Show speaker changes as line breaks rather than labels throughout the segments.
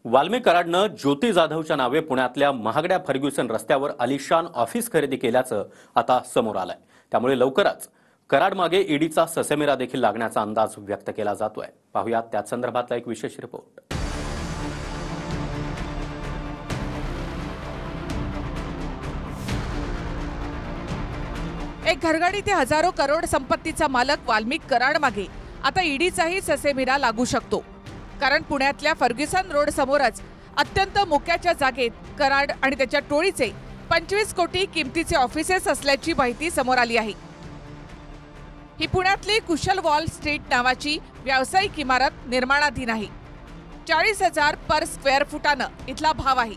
वाल्मिक कराडनं ज्योती जाधवच्या नावे पुण्यातल्या महागड्या फर्ग्युसन रस्त्यावर आलिशान ऑफिस खरेदी केल्याचं आता समोर आलंय। त्यामुळे लवकरच कराड मागे ईडीचा ससेमिरा देखील लागण्याचा अंदाज व्यक्त केला जातोय। पाहूयात त्या संदर्भातला एक विशेष रिपोर्ट।
एक घरगडी ते हजारो करोड संपत्तीचा मालक वाल्मिक कराड मागे आता ईडीचाही ससेमिरा लागू शकतो। कारण पुण्यातल्या फर्ग्युसन रोड समोरच अत्यंत मोक्याच्या जागेत कराड आणि त्याच्या टोळीचे 25 कोटी किमतीचे ऑफिसेस असल्याची माहिती समोर आली आहे। ही पुण्यातली कुशल वॉल स्ट्रीट नावाची व्यावसायिक इमारत निर्माणाधीन आहे। 40,000 पर स्क्वेअर फुटानं इथला भाव आहे।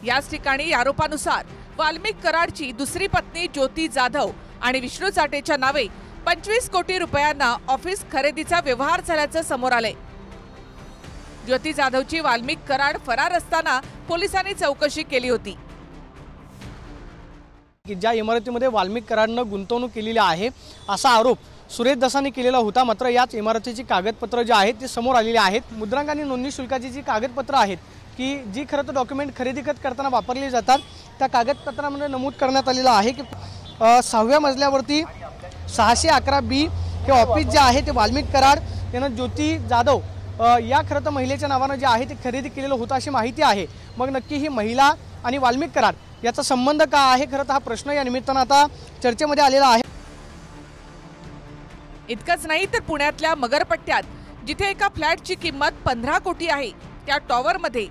याच ठिकाणी आरोपानुसार वाल्मिक कराडची दुसरी पत्नी ज्योती जाधव आणि विष्णू चाटेच्या नावे 25 कोटी रुपयांना ऑफिस खरेदीचा व्यवहार झाल्याचं समोर आलंय। ज्योती जाधवची वाल्मिक कराड फरार असताना पोलिसांनी चौकशी केली होती।
ज्या इमारतीमध्ये वाल्मिक कराडनं गुंतवणूक केलेली आहे असा आरोप सुरेश दसानी केलेला होता। मात्र याच इमारतीची कागदपत्र जी आहेत ती समोर आलेली आहेत। मुद्रांक आणि नोंदणी शुल्काची जी कागदपत्र आहेत की जी खरं तर डॉक्युमेंट खरेदी करताना वापरली जातात त्या कागदपत्रामध्ये नमूद करण्यात आलेलं आहे की 6व्या मजल्यावरती 611B हे ऑफिस जे आहे ते वाल्मिक कराड यानं ज्योती जाधव या खरं तर महिलेच्या नावानं जे आहे ते खरेदी केलेलं होतं अशी माहिती आहे। मग नक्की ही महिला आणि वाल्मिक कराड याचा संबंध का आहे, खरं तर हा प्रश्न या निमित्तानं आता चर्चेमध्ये आलेला आहे।
इतकंच नाही तर पुण्यातल्या मगरपट्ट्यात जिथे एका फ्लॅटची किंमत 15 कोटी आहे त्या टॉवरमध्ये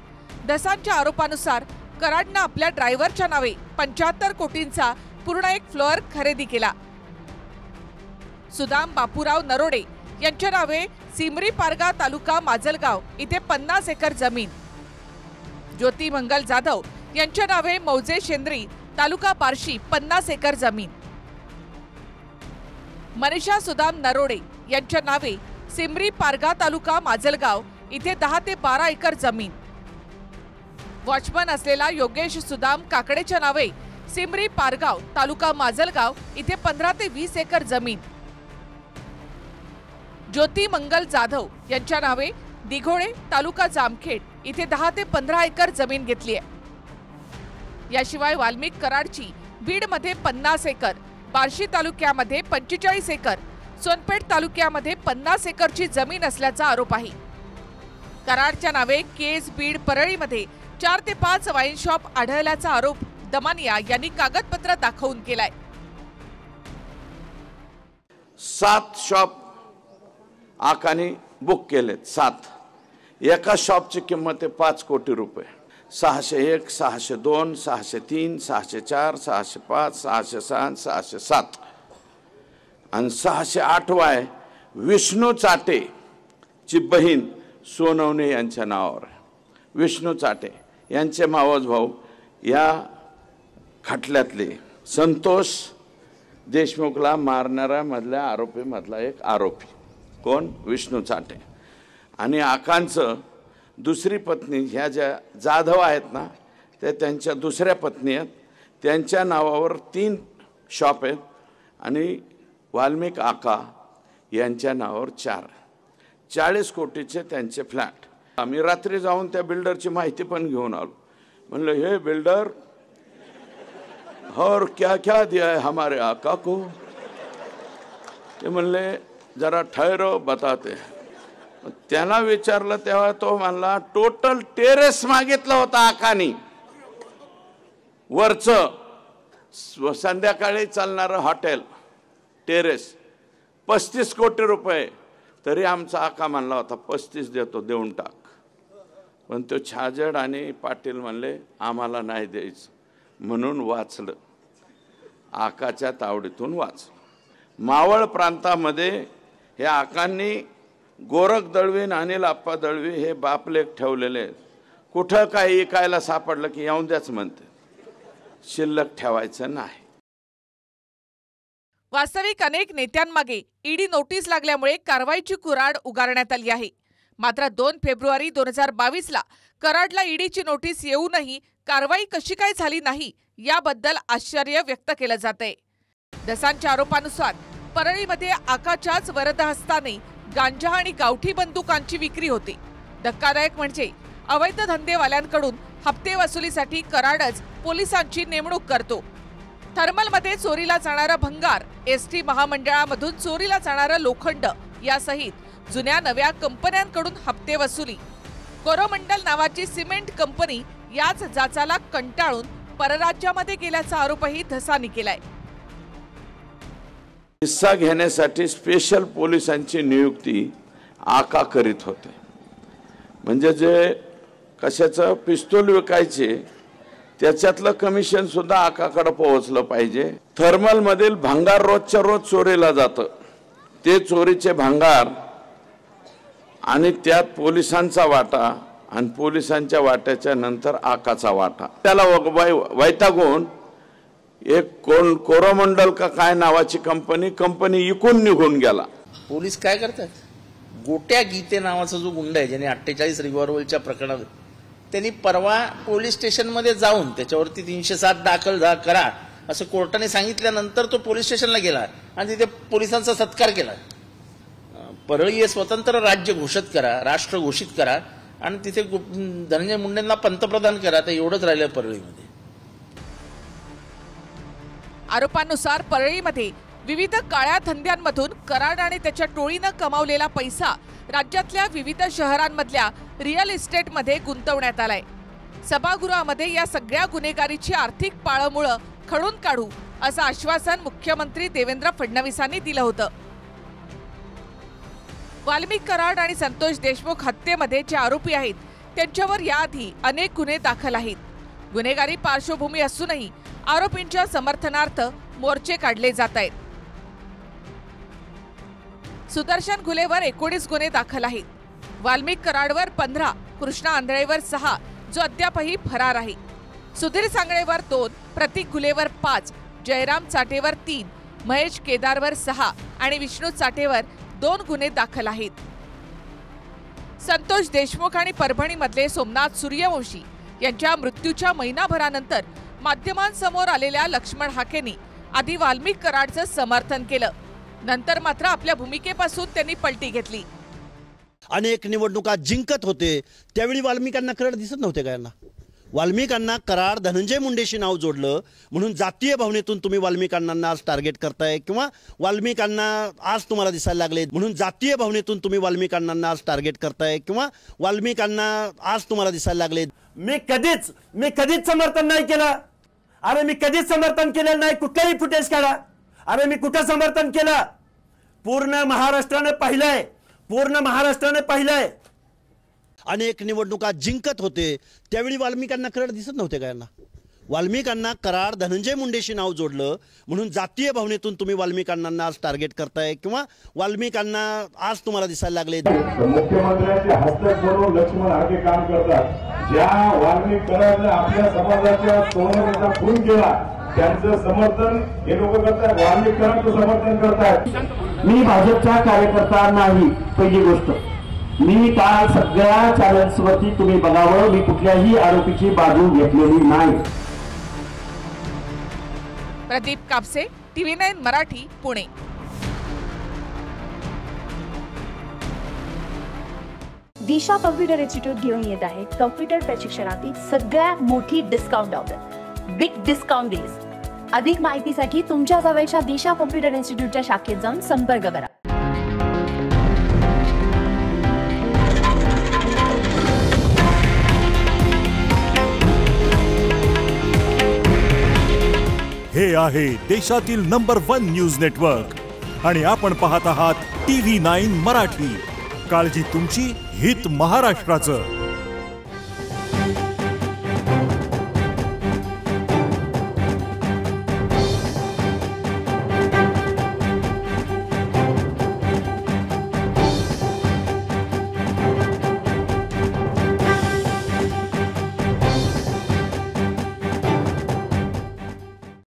दसांच्या आरोपानुसार कराडनं आपल्या ड्रायव्हरच्या नावे 75 कोटींचा पूर्ण एक फ्लोअर खरेदी केला। सुदाम बापूराव नरोडे यांच्या नावे सिमरी पारगा तालुका माजलगाव इथे 50 एकर जमीन, ज्योती मंगल जाधव यांच्या नावे मौजे शेंद्री तालुका बार्शी 50 एकर जमीन, मनीषा सुदाम नरोडे यांच्या नावे सिमरी पारगा तालुका माजलगाव इथे 10 ते 12 एकर जमीन, वॉचमन असलेला योगेश सुदाम काकडेच्या नावे सिमरी पारगाव तालुका माजलगाव इथे 15 ते 20 एकर जमीन, ज्योती मंगल जाधव यांच्या नावे दिघोळे तालुका जामखेड इथे 10 ते 15 एकर जमीन घेतली आहे। याशिवाय वाल्मिक कराडची बीडमध्ये 50 एकर, बार्शी तालुक्यामध्ये 45 एकर, सोनपेठ तालुक्यामध्ये 50 एकरची जमीन असल्याचा आरोप आहे। कराडच्या नावे केस बीड परळीमध्ये 4 ते 5 वाईन शॉप आढळल्याचा आरोप दमानिया यांनी कागदपत्र दाखवून केलाय।
7 शॉप आकाने बुक केलेत। 7 एका शॉपची किंमत आहे 5 कोटी रुपये। 601, 602, 603, 604, 605, 606, 607 आणि 608 आहे विष्णू चाटे ची बहीण सोनवणे यांच्या नावावर। विष्णू चाटे यांचे मावस भाऊ या खटल्यातले संतोष देशमुखला मारणाऱ्या मधल्या आरोपी मधला एक आरोपी कोण, विष्णू चाटे। आणि आकांचं दुसरी पत्नी ह्या ज्या जाधव आहेत ना ते त्यांच्या दुसऱ्या पत्नी आहेत, त्यांच्या नावावर 3 शॉप आहेत आणि वाल्मिक आका यांच्या नावावर 4, 40 कोटीचे त्यांचे फ्लॅट। आम्ही रात्री जाऊन त्या बिल्डरची माहिती पण घेऊन आलो। म्हणलं हे बिल्डर और क्या क्या दिया है हमारे आका को? ते म्हणले जरा ठहरो बताते। त्याला विचारलं तेव्हा तो म्हणला टोटल टेरेस मागितलं होतं आकानी, वरचं संध्याकाळी चालणारं हॉटेल टेरेस 35 कोटी रुपये। तरी आमचा आका म्हणला होता 35 देतो, देऊन टाक। पण तो छाजड आणि पाटील म्हणले आम्हाला नाही द्यायचं, म्हणून वाचलं, आकाच्या तावडीतून वाचलं। मावळ प्रांतामध्ये हे आकांनी गोरख दळवी आणि अनिल आप्पा दळवी हे बापलेख ठेवलेले। कुठं काही ऐकायला सापडलं की येऊन द्याच म्हणते, शिल्लक ठेवायचं नाही।
वास्तविक अनेक नेत्यांमागे ईडी नोटीस लागल्यामुळे कारवाईची कुऱ्हाड उगारण्यात आली आहे। मात्र 2 फेब्रुवारी 2022ला कराडला ईडीची नोटीस येऊनही कारवाई कशी काय झाली नाही याबद्दल आश्चर्य व्यक्त केलं जातंय। दसांच्या आरोपानुसार परळीमध्ये आकाच्याच वरदहस्ताने गांजा आणि गावठी बंदुकांची विक्री होते। धक्कादायक म्हणजे अवैध धंदेवाल्यांकडून हप्ते वसुलीसाठी कराडच पोलिसांची नेमणूक करतो। थर्मलमध्ये चोरीला जाणारा भंगार, एसटी महामंडळामधून चोरीला जाणारा लोखंड यासहित जुन्या नव्या कंपन्यांकडून हप्ते वसुली। कोरोमंडल नावाची सिमेंट कंपनी याच जाचाला कंटाळून परराज्यामध्ये गेल्याचा आरोपही धसानी केलाय।
हिस्सा घेण्यासाठी स्पेशल पोलिसांची नियुक्ती आका करीत होते। म्हणजे जे कशाचं पिस्तूल विकायचे त्याच्यातलं कमिशन सुद्धा आकाकडे पोहोचलं पाहिजे। थर्मल मधील भंगार रोजच्या रोज चोरीला जातं, ते चोरीचे भंगार आणि त्यात पोलिसांचा वाटा आणि पोलिसांच्या वाट्याच्या नंतर आकाचा वाटा। त्याला वैतागून एक कोरोमंडल का काय नावाची कंपनी इकून निघून गेला।
पोलीस काय करतात, गोट्या गीते नावाचा जो गुंड आहे ज्याने 48 रिव्हॉल्वरच्या प्रकरणात त्यांनी परवा पोलीस स्टेशनमध्ये जाऊन त्याच्यावरती 307 दाखल करा असं कोर्टाने सांगितल्यानंतर तो पोलीस स्टेशनला गेला आणि तिथे पोलिसांचा सत्कार केला। परळी हे स्वतंत्र राज्य घोषित करा, राष्ट्र घोषित करा आणि तिथे धनंजय मुंडेंना पंतप्रधान करा, तर एवढंच राहिलं परळीमध्ये।
आरोपानुसार परळीमध्ये विविध काळ्या धंद्यांमधून कराड आणि त्याच्या टोळीनं कमावलेला पैसा राज्यातल्या विविध शहरांमधल्या रिअल इस्टेटमध्ये गुंतवण्यात आलाय। सभागृहामध्ये या सगळ्या गुन्हेगारीची आर्थिक पाळंमुळं खडून काढू असं आश्वासन मुख्यमंत्री देवेंद्र फडणवीसांनी दिलं होतं। वाल्मिक कराड आणि संतोष देशमुख हत्येमध्ये जे आरोपी आहेत त्यांच्यावर याआधी अनेक गुन्हे दाखल आहेत। गुन्हेगारी पार्श्वभूमी असूनही आरोपींच्या समर्थनार्थ मोर्चे काढले जात आहेत। सुदर्शन घुलेवर 19 गुन्हे दाखल आहेत। वाल्मिक कराडवर 15, कृष्णा आंधळेवर 6 जो अद्यापही फरार आहे। सुधीर सांगळेवर 2, प्रतीक घुलेवर 5, जयराम चाटेवर 3, महेश केदारवर 6 आणि विष्णू चाटेवर 2 गुन्हे दाखल आहेत। संतोष देशमुख आणि परभणीमधले सोमनाथ सूर्यवंशी यांच्या मृत्यूच्या महिनाभरानंतर माध्यमांसमोर आलेल्या लक्ष्मण हाकेंनी आधी वाल्मिक कराडचं समर्थन केलं, नंतर मात्र आपल्या भूमिकेपासून त्यांनी पलटी घेतली।
अनेक निवडणुका जिंकत होते त्यावेळी वाल्मिकांना कराड दिसत नव्हते का यांना? वाल्मिकांना कराड धनंजय मुंडेशी नाव जोडलं म्हणून जातीय भावनेतून तुम्ही वाल्मिकांना आज टार्गेट करताय किंवा वाल्मिकांना आज तुम्हाला दिसायला लागले म्हणून जातीय भावनेतून तुम्ही वाल्मिकांना आज टार्गेट करताय किंवा वाल्मिकांना आज तुम्हाला दिसायला लागले।
मी कधीच समर्थन नाही केलं। अरे मी कधीच समर्थन केलेलं नाही। कुठलंही फुटेज काढा, अरे मी कुठं समर्थन केलं? पूर्ण महाराष्ट्राने पाहिलंय।
अनेक निवडणुका जिंकत होते त्यावेळी वाल्मिकांना कराड दिसत नव्हते का यांना? वाल्मिकांना कराड धनंजय मुंडेशी नाव जोडलं म्हणून जातीय भावनेतून तुम्ही वाल्मिकांना आज टार्गेट करताय किंवा वाल्मिकांना आज तुम्हाला दिसायला लागले।
मुख्यमंत्र्यांचे हस्तक म्हणून लक्ष्मण हाके काम करतात। ज्या वाल्मिक कराडने आपल्या समाजाच्या सोनेचा खून केला त्यांचं समर्थन हे लोक करतात, वाल्मिक कराडचं समर्थन करतात।
मी भाजपचा कार्यकर्ता नाही। पहिली गोष्ट, मी काल सगळ्या चॅनल्सवरती तुम्ही बघावं, मी कुठल्याही आरोपीची बाजू घेतलेली नाही।
प्रदीप कापसे, TV9 मराठी, पुणे।
दिशा कॉम्प्युटर इन्स्टिट्यूट घेऊन येत आहे कॉम्प्युटर प्रशिक्षणातील सगळ्यात मोठी discount offer, big discount days. अधिक माहितीसाठी तुमच्या जवळच्या दिशा कॉम्प्युटर इन्स्टिट्यूटच्या शाखेत जाऊन संपर्क करा।
हे आहे देशातील नंबर 1 न्यूज नेटवर्क आणि आपण पाहत आहात TV9 मराठी। काळजी तुमची, हित महाराष्ट्राचं।